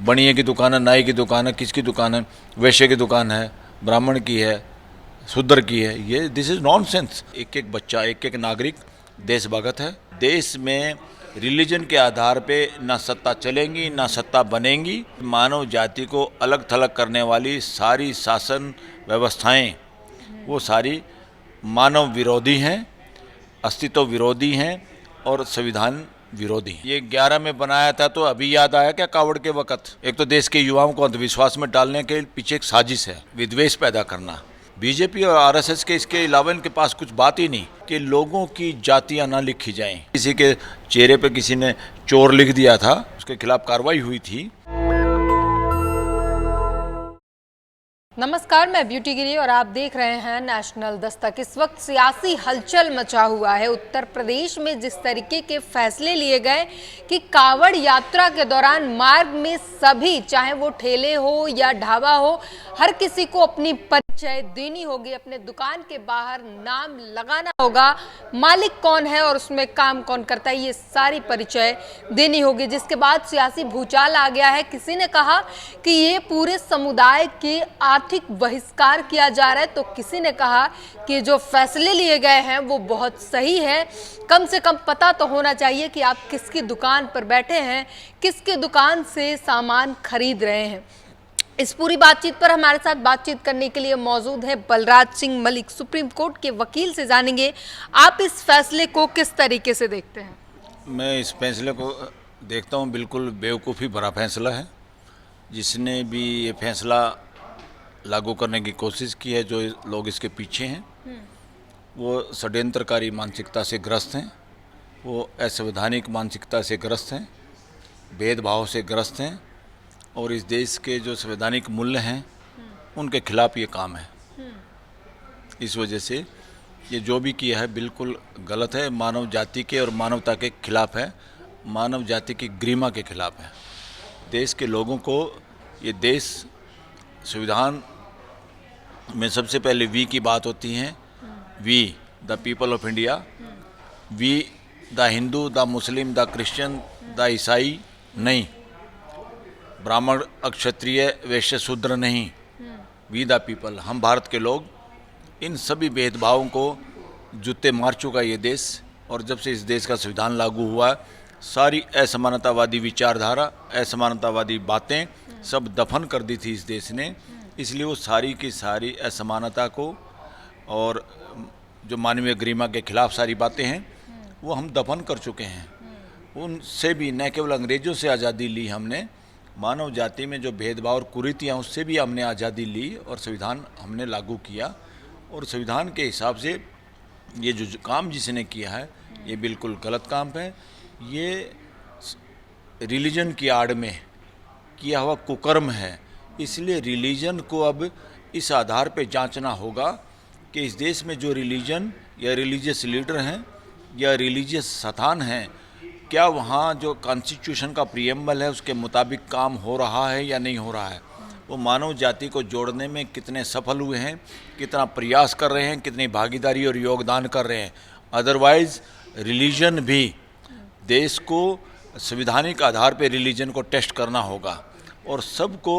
बनिए की दुकान है, नाई की दुकान है, किसकी दुकान है, वैश्य की दुकान है, ब्राह्मण की है, शूद्र की है। ये दिस इज नॉनसेंस। एक एक बच्चा, एक एक नागरिक देशभक्त है। देश में रिलीजन के आधार पे ना सत्ता चलेंगी ना सत्ता बनेंगी। मानव जाति को अलग थलग करने वाली सारी शासन व्यवस्थाएं वो सारी मानव विरोधी हैं, अस्तित्व विरोधी हैं और संविधान विरोधी हैं। ये 11 में बनाया था तो अभी याद आया क्या कावड़ के वक्त? एक तो देश के युवाओं को अंधविश्वास में डालने के पीछे एक साजिश है, विद्वेष पैदा करना। बीजेपी और आरएसएस के इसके अलावा इनके पास कुछ बात ही नहीं कि लोगों की जातियां ना लिखी जाएं। किसी के चेहरे पे किसी ने चोर लिख दिया था, उसके खिलाफ कार्रवाई हुई थी। नमस्कार, मैं ब्यूटी गिरी और आप देख रहे हैं नेशनल दस्तक। इस वक्त सियासी हलचल मचा हुआ है। उत्तर प्रदेश में जिस तरीके के फैसले लिए गए कि कावड़ यात्रा के दौरान मार्ग में सभी, चाहे वो ठेले हो या ढाबा हो, हर किसी को अपनी परिचय देनी होगी, अपने दुकान के बाहर नाम लगाना होगा, मालिक कौन है और उसमें काम कौन करता है, ये सारी परिचय देनी होगी। जिसके बाद सियासी भूचाल आ गया है। किसी ने कहा कि ये पूरे समुदाय के आर्थिक बहिष्कार किया जा रहा है, तो किसी ने कहा कि जो फैसले लिए गए हैं वो बहुत सही है। कम से कम पता तो होना चाहिए कि आप किसकी दुकान पर बैठे हैं, किसकी दुकान से सामान खरीद रहे हैं। इस पूरी बातचीत पर हमारे साथ बातचीत करने के लिए मौजूद है बलराज सिंह मलिक, सुप्रीम कोर्ट के वकील से जानेंगे आप इस फैसले को किस तरीके से देखते हैं। मैं इस फैसले को देखता हूँ बिल्कुल बेवकूफ़ी भरा फैसला है। जिसने भी ये फैसला लागू करने की कोशिश की है, जो लोग इसके पीछे हैं, वो षड्यंत्रकारी मानसिकता से ग्रस्त हैं, वो असंवैधानिक मानसिकता से ग्रस्त हैं, भेदभाव से ग्रस्त हैं और इस देश के जो संवैधानिक मूल्य हैं उनके खिलाफ ये काम है। इस वजह से ये जो भी किया है बिल्कुल गलत है, मानव जाति के और मानवता के खिलाफ है, मानव जाति की गरिमा के खिलाफ है। देश के लोगों को ये देश, संविधान में सबसे पहले वी की बात होती है, we the people of India, we the Hindu, the Muslim, the Christian, the ईसाई नहीं, ब्राह्मण, क्षत्रिय, वैश्य, शूद्र नहीं, वी द पीपल, हम भारत के लोग। इन सभी भेदभावों को जूते मार चुका ये देश। और जब से इस देश का संविधान लागू हुआ, सारी असमानतावादी विचारधारा, असमानतावादी बातें सब दफन कर दी थी इस देश ने। इसलिए वो सारी की सारी असमानता को और जो मानवीय गरिमा के खिलाफ सारी बातें हैं वो हम दफन कर चुके हैं। उनसे भी न केवल अंग्रेज़ों से आज़ादी ली हमने, मानव जाति में जो भेदभाव और कुरीतियाँ उससे भी हमने आज़ादी ली और संविधान हमने लागू किया। और संविधान के हिसाब से ये जो काम जिसने किया है ये बिल्कुल गलत काम है। ये रिलीजन की आड़ में किया हुआ कुकर्म है। इसलिए रिलीजन को अब इस आधार पे जांचना होगा कि इस देश में जो रिलीजन या रिलीजियस लीडर हैं या रिलीजियस स्थान हैं, क्या वहाँ जो कॉन्स्टिट्यूशन का प्रीएम्बल है उसके मुताबिक काम हो रहा है या नहीं हो रहा है। वो मानव जाति को जोड़ने में कितने सफल हुए हैं, कितना प्रयास कर रहे हैं, कितनी भागीदारी और योगदान कर रहे हैं। अदरवाइज़ रिलीजन भी, देश को संवैधानिक आधार पे रिलीजन को टेस्ट करना होगा और सबको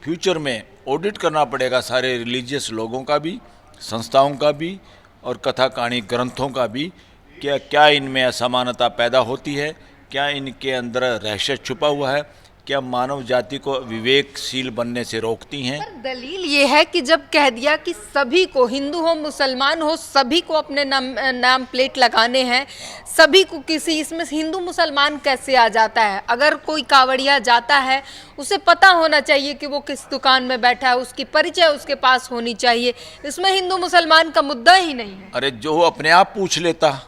फ्यूचर में ऑडिट करना पड़ेगा, सारे रिलीजियस लोगों का भी, संस्थाओं का भी और कथा कहानी ग्रंथों का भी। क्या इनमें असमानता पैदा होती है, क्या इनके अंदर रहस्य छुपा हुआ है, क्या मानव जाति को विवेकशील बनने से रोकती हैं। पर दलील ये है कि जब कह दिया कि सभी को, हिंदू हो मुसलमान हो, सभी को अपने नाम प्लेट लगाने हैं, सभी को, किसी इसमें हिंदू मुसलमान कैसे आ जाता है। अगर कोई कावड़िया जाता है उसे पता होना चाहिए कि वो किस दुकान में बैठा है, उसकी परिचय उसके पास होनी चाहिए। इसमें हिंदू मुसलमान का मुद्दा ही नहीं है। अरे जो अपने आप पूछ लेता,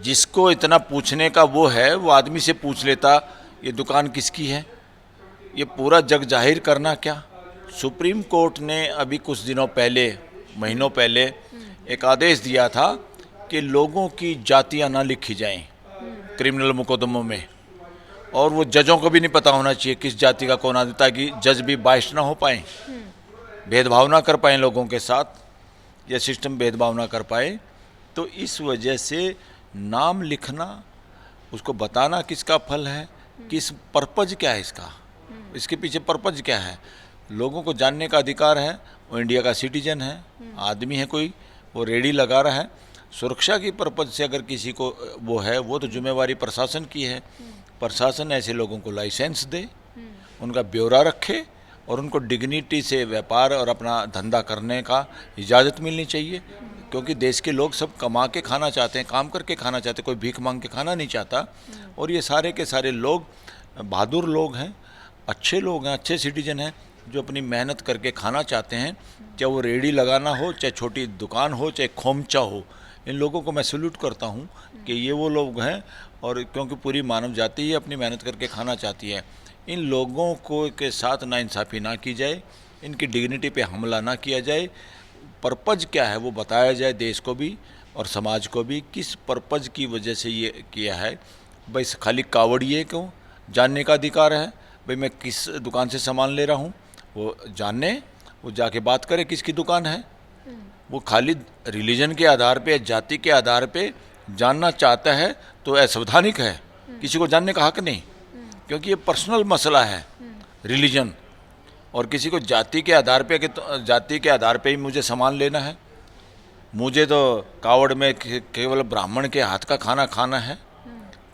जिसको इतना पूछने का वो है, वो आदमी से पूछ लेता ये दुकान किसकी है। ये पूरा जग जाहिर करना क्या। सुप्रीम कोर्ट ने अभी कुछ दिनों पहले, महीनों पहले एक आदेश दिया था कि लोगों की जातियां ना लिखी जाएं क्रिमिनल मुकदमों में, और वो जजों को भी नहीं पता होना चाहिए किस जाति का कौन आदमी, ताकि जज भी बाइस ना हो पाए, भेदभाव ना कर पाए लोगों के साथ, या सिस्टम भेदभाव ना कर पाए। तो इस वजह से नाम लिखना, उसको बताना किसका फल है, किस पर्पज क्या है इसका, इसके पीछे पर्पज क्या है? लोगों को जानने का अधिकार है, वो इंडिया का सिटीजन है, आदमी है कोई, वो रेडी लगा रहा है। सुरक्षा की पर्पज से अगर किसी को वो है, वो तो जिम्मेवारी प्रशासन की है। प्रशासन ऐसे लोगों को लाइसेंस दे, उनका ब्यौरा रखे और उनको डिग्निटी से व्यापार और अपना धंधा करने का इजाज़त मिलनी चाहिए। क्योंकि देश के लोग सब कमा के खाना चाहते हैं, काम करके खाना चाहते हैं, कोई भीख मांग के खाना नहीं चाहता। और ये सारे के सारे लोग बहादुर लोग हैं, अच्छे लोग हैं, अच्छे सिटीजन हैं, जो अपनी मेहनत करके खाना चाहते हैं। चाहे वो रेडी लगाना हो, चाहे छोटी दुकान हो, चाहे खोमचा हो, इन लोगों को मैं सैल्यूट करता हूँ कि ये वो लोग हैं। और क्योंकि पूरी मानव जाति ही अपनी मेहनत करके खाना चाहती है। इन लोगों को के साथ नाइंसाफ़ी ना की जाए, इनकी डिग्निटी पे हमला ना किया जाए। पर्पज क्या है वो बताया जाए देश को भी और समाज को भी, किस पर्पज की वजह से ये किया है। भाई खाली कावड़िए क्यों? जानने का अधिकार है। भाई मैं किस दुकान से सामान ले रहा हूँ वो जाने, वो जाके बात करे किसकी दुकान है। वो खाली रिलीजन के आधार पे, जाति के आधार पे जानना चाहता है तो असंवैधानिक है। किसी को जानने का हक नहीं, क्योंकि ये पर्सनल मसला है रिलीजन। और किसी को जाति के आधार पे कि जाति के आधार पे ही मुझे सामान लेना है, मुझे तो कावड़ में केवल ब्राह्मण के हाथ का खाना खाना है,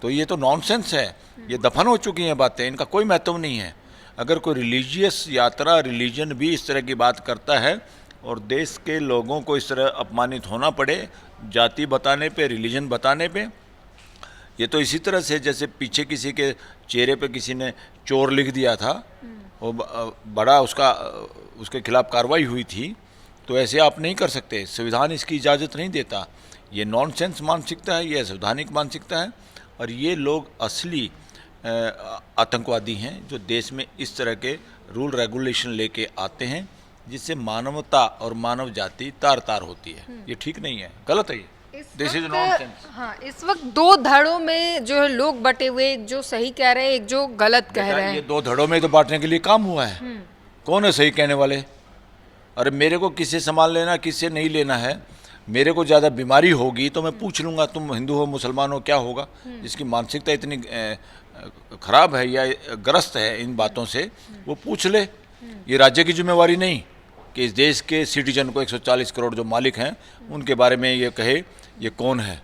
तो ये तो नॉनसेंस है। ये दफन हो चुकी हैं बातें, इनका कोई महत्व नहीं है। अगर कोई रिलीजियस यात्रा, रिलीजन भी इस तरह की बात करता है और देश के लोगों को इस तरह अपमानित होना पड़े जाति बताने पे, रिलीजन बताने पे, ये तो इसी तरह से जैसे पीछे किसी के चेहरे पे किसी ने चोर लिख दिया था, वो बड़ा उसके खिलाफ कार्रवाई हुई थी। तो ऐसे आप नहीं कर सकते, संविधान इसकी इजाज़त नहीं देता। ये नॉनसेंस मानसिकता है, ये असंवैधानिक मानसिकता है। और ये लोग असली आतंकवादी हैं जो देश में इस तरह के रूल रेगुलेशन लेके आते हैं जिससे मानवता और मानव जाति तार तार होती है। ये ठीक नहीं है, गलत है ये। This is nonsense. हाँ, इस वक्त दो धड़ों में जो है लोग बटे हुए, एक जो सही कह रहे हैं, एक जो गलत कह रहे हैं। ये दो धड़ों में तो बांटने के लिए काम हुआ है। कौन है सही कहने वाले? अरे मेरे को किससे सामान लेना, किससे नहीं लेना है, मेरे को ज़्यादा बीमारी होगी तो मैं पूछ लूँगा तुम हिंदू हो मुसलमान हो क्या होगा। जिसकी मानसिकता इतनी खराब है या ग्रस्त है इन बातों से, वो पूछ ले। ये राज्य की जिम्मेवारी नहीं कि इस देश के सिटीजन को 140 करोड़ जो मालिक हैं उनके बारे में ये कहे ये कौन है।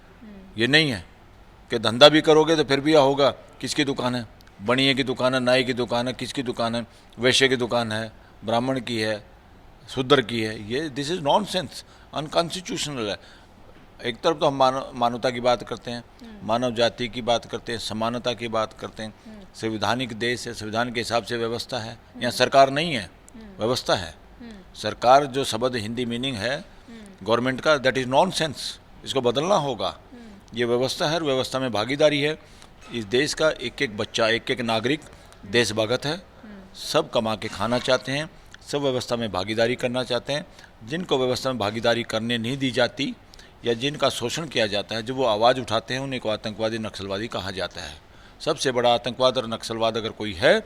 ये नहीं है कि धंधा भी करोगे तो फिर भी यह होगा किसकी दुकान है, बनिए की दुकान है, नाई की दुकान है, किसकी दुकान है, वैश्य की दुकान है, ब्राह्मण की है, शूद्र की है। ये दिस इज़ नॉनसेंस, अनकॉन्स्टिट्यूशनल है। एक तरफ तो हम मानवता की बात करते हैं, मानव जाति की बात करते हैं, समानता की बात करते हैं। संवैधानिक देश है, संविधान के हिसाब से व्यवस्था है। यहाँ सरकार नहीं है, व्यवस्था है। सरकार जो शब्द हिंदी मीनिंग है गवर्नमेंट का, दैट इज़ नॉनसेंस। इसको बदलना होगा। ये व्यवस्था है और व्यवस्था में भागीदारी है। इस देश का एक एक बच्चा, एक एक नागरिक देशभक्त है। सब कमा के खाना चाहते हैं, सब व्यवस्था में भागीदारी करना चाहते हैं। जिनको व्यवस्था में भागीदारी करने नहीं दी जाती या जिनका शोषण किया जाता है, जो वो आवाज़ उठाते हैं, उन्हीं को आतंकवादी, नक्सलवादी कहा जाता है। सबसे बड़ा आतंकवाद और नक्सलवाद अगर कोई है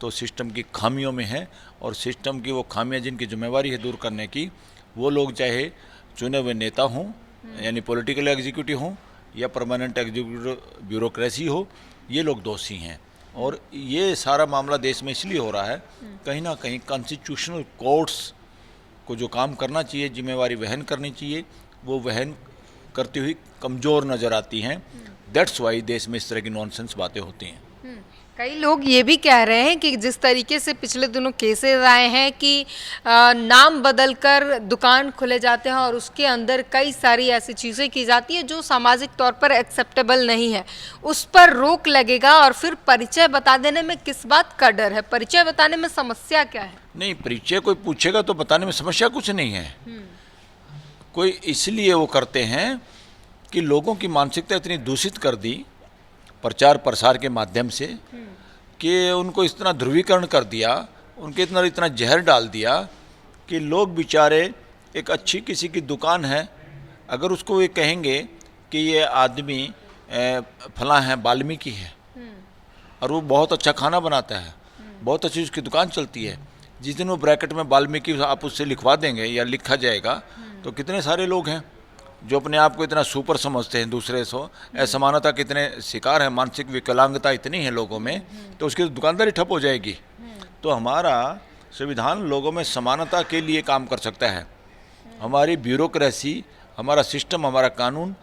तो सिस्टम की खामियों में है। और सिस्टम की वो खामियां जिनकी जिम्मेवारी है दूर करने की, वो लोग चाहे चुने हुए नेता हों यानी पॉलिटिकल एग्जीक्यूटिव हों या परमानेंट एग्जीक्यूटिव ब्यूरोक्रेसी हो, ये लोग दोषी हैं। और ये सारा मामला देश में इसलिए हो रहा है, कहीं ना कहीं कॉन्स्टिट्यूशनल कोर्ट्स को जो काम करना चाहिए, जिम्मेवारी वहन करनी चाहिए, वो वहन करती हुई कमज़ोर नज़र आती हैं। दैट्स वाई देश में इस तरह की नॉनसेंस बातें होती हैं। कई लोग ये भी कह रहे हैं कि जिस तरीके से पिछले दिनों केसेस आए हैं कि नाम बदलकर दुकान खुले जाते हैं और उसके अंदर कई सारी ऐसी चीज़ें की जाती है जो सामाजिक तौर पर एक्सेप्टेबल नहीं है, उस पर रोक लगेगा। और फिर परिचय बता देने में किस बात का डर है? परिचय बताने में समस्या क्या है? नहीं, परिचय कोई पूछेगा तो बताने में समस्या कुछ नहीं है। कोई इसलिए वो करते हैं कि लोगों की मानसिकता इतनी दूषित कर दी प्रचार प्रसार के माध्यम से कि उनको इस तरह ध्रुवीकरण कर दिया, उनके इतना जहर डाल दिया कि लोग बेचारे, एक अच्छी किसी की दुकान है, अगर उसको ये कहेंगे कि ये आदमी फलां है, वाल्मीकि है और वो बहुत अच्छा खाना बनाता है, बहुत अच्छी उसकी दुकान चलती है, जिस दिन वो ब्रैकेट में वाल्मीकि आप उससे लिखवा देंगे या लिखा जाएगा तो कितने सारे लोग हैं जो अपने आप को इतना सुपर समझते हैं, दूसरे से असमानता के इतने शिकार हैं, मानसिक विकलांगता इतनी है लोगों में, तो उसकी दुकानदारी ठप हो जाएगी। तो हमारा संविधान लोगों में समानता के लिए काम कर सकता है। हमारी ब्यूरोक्रेसी, हमारा सिस्टम, हमारा कानून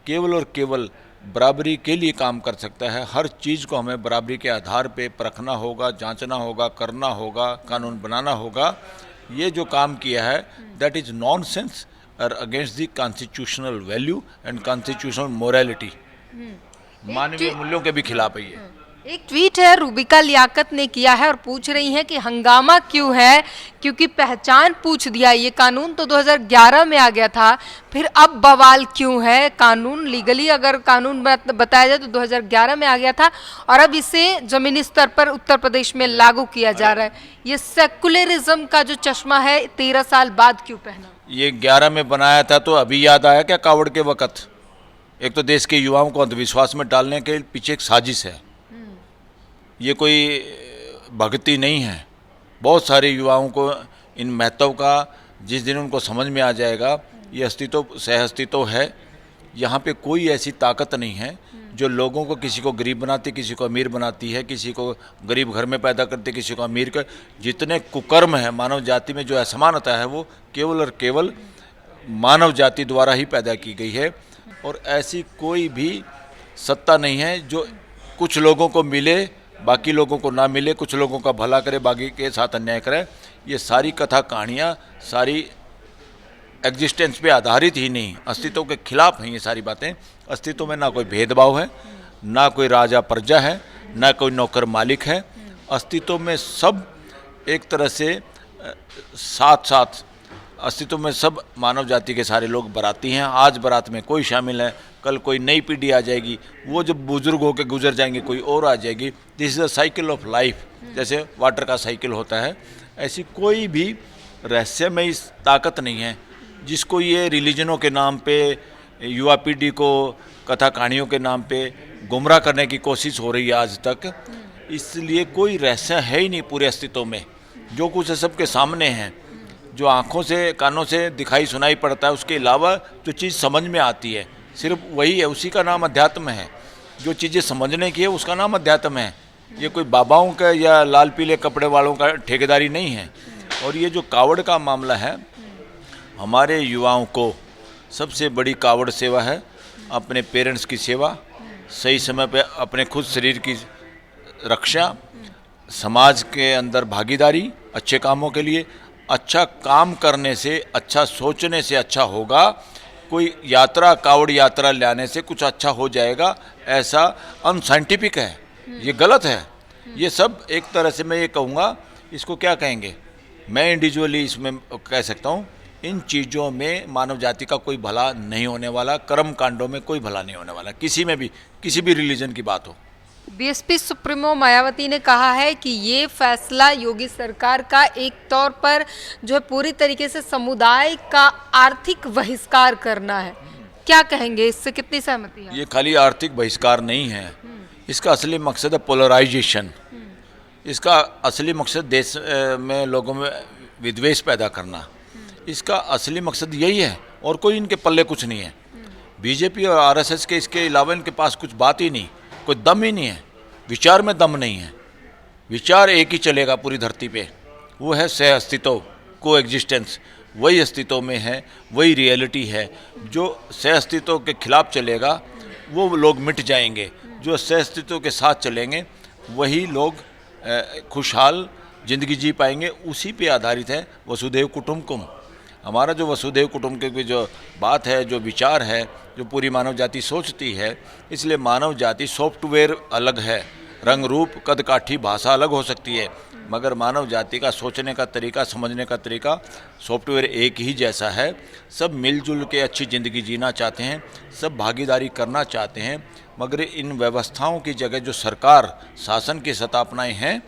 केवल और केवल बराबरी के लिए काम कर सकता है। हर चीज़ को हमें बराबरी के आधार पे परखना होगा, जांचना होगा, करना होगा, कानून बनाना होगा। ये जो काम किया है दैट इज़ नॉनसेंस और against the constitutional value and constitutional morality. मानवीय मूल्यों के भी खिलाफ है ये। एक ट्वीट है रूबिका लियाकत ने किया है और पूछ रही हैं कि हंगामा क्यों है, क्योंकि पहचान पूछ दिया। ये कानून तो 2011 में आ गया था, फिर अब बवाल क्यों है? कानून लीगली अगर कानून बताया जाए तो 2011 में आ गया था और अब इसे जमीनी स्तर पर उत्तर प्रदेश में लागू किया जा रहा है। ये सेकुलरिज्म का जो चश्मा है 13 साल बाद क्यों पहना? ये 11 में बनाया था तो अभी याद आया क्या कावड़ के वक़्त? एक तो देश के युवाओं को अंधविश्वास में डालने के पीछे एक साजिश है। ये कोई भक्ति नहीं है। बहुत सारे युवाओं को इन महत्व का जिस दिन उनको समझ में आ जाएगा, ये अस्तित्व सह अस्तित्व है। यहाँ पे कोई ऐसी ताकत नहीं है जो लोगों को, किसी को गरीब बनाती, किसी को अमीर बनाती है, किसी को गरीब घर में पैदा करती, किसी को अमीर कर। जितने कुकर्म है मानव जाति में, जो असमानता है, वो केवल और केवल मानव जाति द्वारा ही पैदा की गई है। और ऐसी कोई भी सत्ता नहीं है जो कुछ लोगों को मिले बाकी लोगों को ना मिले, कुछ लोगों का भला करे बाकी के साथ अन्याय करे। ये सारी कथा कहानियाँ सारी एग्जिस्टेंस पे आधारित ही नहीं, अस्तित्व के खिलाफ हैं ये सारी बातें। अस्तित्व में ना कोई भेदभाव है, ना कोई राजा प्रजा है, ना कोई नौकर मालिक है। अस्तित्व में सब एक तरह से साथ साथ, अस्तित्व में सब मानव जाति के सारे लोग बराती हैं। आज बारात में कोई शामिल है, कल कोई नई पीढ़ी आ जाएगी, वो जब बुजुर्ग होकर गुजर जाएंगे कोई और आ जाएगी। This is a cycle of life. जैसे वाटर का साइकिल होता है, ऐसी कोई भी रहस्यमयी ताकत नहीं है जिसको ये रिलीजनों के नाम पे, युवा पीढ़ी को कथा कहानियों के नाम पे गुमराह करने की कोशिश हो रही है आज तक। इसलिए कोई रहस्य है ही नहीं पूरे अस्तित्व में। जो कुछ है सबके सामने है, जो आँखों से कानों से दिखाई सुनाई पड़ता है, उसके अलावा जो चीज़ समझ में आती है सिर्फ वही है, उसी का नाम अध्यात्म है। जो चीज़ें समझने की है उसका नाम अध्यात्म है। ये कोई बाबाओं का या लाल पीले कपड़े वालों का ठेकेदारी नहीं है। और ये जो कावड़ का मामला है, हमारे युवाओं को सबसे बड़ी कावड़ सेवा है अपने पेरेंट्स की सेवा, सही समय पे अपने खुद शरीर की रक्षा, समाज के अंदर भागीदारी, अच्छे कामों के लिए। अच्छा काम करने से, अच्छा सोचने से अच्छा होगा। कोई यात्रा, कावड़ यात्रा लाने से कुछ अच्छा हो जाएगा, ऐसा अनसाइंटिफिक है, ये गलत है। ये सब एक तरह से मैं ये कहूँगा, इसको क्या कहेंगे, मैं इंडिविजुअली इसमें कह सकता हूँ, इन चीज़ों में मानव जाति का कोई भला नहीं होने वाला, कर्म कांडों में कोई भला नहीं होने वाला, किसी में भी, किसी भी रिलीजन की बात हो। बीएसपी सुप्रीमो मायावती ने कहा है कि ये फैसला योगी सरकार का एक तौर पर जो है पूरी तरीके से समुदाय का आर्थिक बहिष्कार करना है। क्या कहेंगे, इससे कितनी सहमति है? ये खाली आर्थिक बहिष्कार नहीं है, इसका असली मकसद है पोलराइजेशन। इसका असली मकसद देश में लोगों में विद्वेष पैदा करना। इसका असली मकसद यही है और कोई इनके पल्ले कुछ नहीं है। बीजेपी और आरएसएस के इसके अलावा इनके पास कुछ बात ही नहीं, कोई दम ही नहीं है, विचार में दम नहीं है। विचार एक ही चलेगा पूरी धरती पे, वो है सह अस्तित्व, को एग्जिस्टेंस। वही अस्तित्व में है, वही रियलिटी है। जो सह अस्तित्व के खिलाफ चलेगा वो लोग मिट जाएंगे, जो सह अस्तित्व के साथ चलेंगे वही लोग खुशहाल ज़िंदगी जी पाएंगे। उसी पे आधारित है वसुधैव कुटुंबकम। हमारा जो वसुधैव कुटुंबकम की जो बात है, जो विचार है, जो पूरी मानव जाति सोचती है, इसलिए मानव जाति सॉफ्टवेयर अलग है, रंग रूप कद काठी भाषा अलग हो सकती है, मगर मानव जाति का सोचने का तरीका, समझने का तरीका, सॉफ्टवेयर एक ही जैसा है। सब मिलजुल के अच्छी ज़िंदगी जीना चाहते हैं, सब भागीदारी करना चाहते हैं, मगर इन व्यवस्थाओं की जगह जो सरकार शासन की सत्ता अपनाए हैं,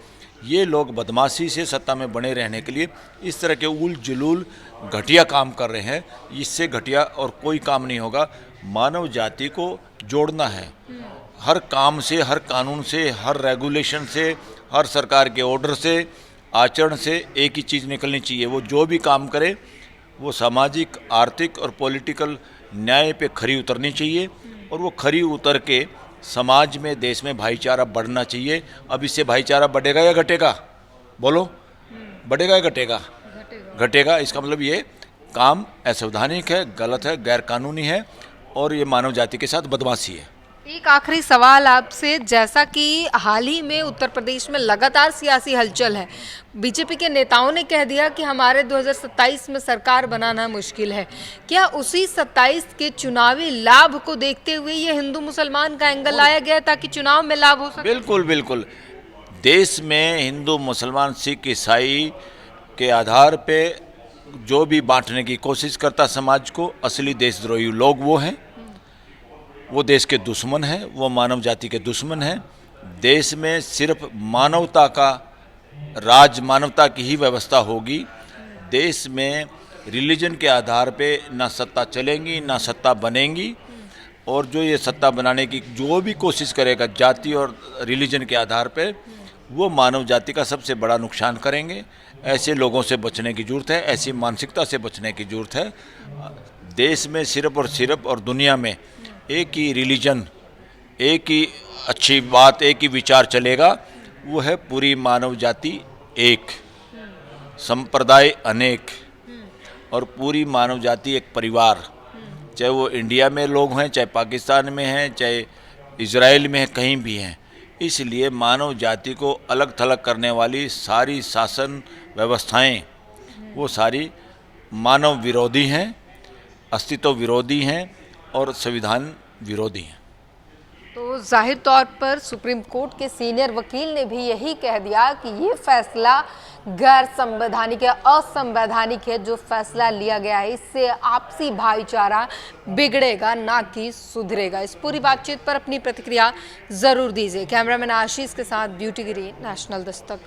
ये लोग बदमाशी से सत्ता में बने रहने के लिए इस तरह के उल जुलूल घटिया काम कर रहे हैं। इससे घटिया और कोई काम नहीं होगा। मानव जाति को जोड़ना है, हर काम से, हर कानून से, हर रेगुलेशन से, हर सरकार के ऑर्डर से, आचरण से एक ही चीज़ निकलनी चाहिए, वो जो भी काम करे वो सामाजिक, आर्थिक और पॉलिटिकल न्याय पे खरी उतरनी चाहिए, और वो खरी उतर के समाज में, देश में भाईचारा बढ़ना चाहिए। अब इससे भाईचारा बढ़ेगा या घटेगा? बोलो बढ़ेगा या घटेगा? घटेगा। इसका मतलब ये काम असंवैधानिक है, गलत है, गैरकानूनी है और ये मानव जाति के साथ बदमाशी है। एक आखिरी सवाल आपसे, जैसा कि हाल ही में उत्तर प्रदेश में लगातार सियासी हलचल है, बीजेपी के नेताओं ने कह दिया कि हमारे 2027 में सरकार बनाना मुश्किल है। क्या उसी 27 के चुनावी लाभ को देखते हुए ये हिंदू मुसलमान का एंगल लाया गया ताकि चुनाव में लाभ हो सके? बिल्कुल बिल्कुल। देश में हिंदू मुसलमान सिख ईसाई के आधार पे जो भी बांटने की कोशिश करता समाज को, असली देशद्रोही लोग वो हैं, वो देश के दुश्मन हैं, वो मानव जाति के दुश्मन हैं। देश में सिर्फ मानवता का राज, मानवता की ही व्यवस्था होगी। देश में रिलीजन के आधार पे ना सत्ता चलेंगी ना सत्ता बनेंगी, और जो ये सत्ता बनाने की जो भी कोशिश करेगा जाति और रिलीजन के आधार पे, वो मानव जाति का सबसे बड़ा नुकसान करेंगे। ऐसे लोगों से बचने की ज़रूरत है, ऐसी मानसिकता से बचने की ज़रूरत है। देश में सिर्फ और सिर्फ और दुनिया में एक ही रिलीजन, एक ही अच्छी बात, एक ही विचार चलेगा, वो है पूरी मानव जाति एक, संप्रदाय अनेक, और पूरी मानव जाति एक परिवार। चाहे वो इंडिया में लोग हैं, चाहे पाकिस्तान में हैं, चाहे इजराइल में हैं, कहीं भी हैं। इसलिए मानव जाति को अलग थलग करने वाली सारी शासन व्यवस्थाएं वो सारी मानव विरोधी हैं, अस्तित्व विरोधी हैं और संविधान विरोधी हैं। तो जाहिर तौर पर सुप्रीम कोर्ट के सीनियर वकील ने भी यही कह दिया कि ये फैसला गैर संवैधानिक है, असंवैधानिक है। जो फैसला लिया गया है इससे आपसी भाईचारा बिगड़ेगा ना कि सुधरेगा। इस पूरी बातचीत पर अपनी प्रतिक्रिया जरूर दीजिए। कैमरामैन आशीष के साथ ब्यूटी गिरी, नेशनल दस्तक।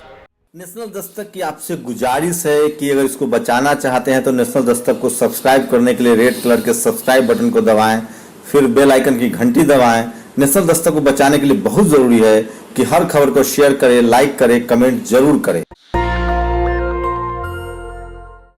नेशनल दस्तक की आपसे गुजारिश है कि अगर इसको बचाना चाहते हैं तो नेशनल दस्तक को सब्सक्राइब करने के लिए रेड कलर के सब्सक्राइब बटन को दबाएं, फिर बेल आइकन की घंटी दबाएं। नेशनल दस्तक को बचाने के लिए बहुत जरूरी है कि हर खबर को शेयर करें, लाइक करें, कमेंट जरूर करें।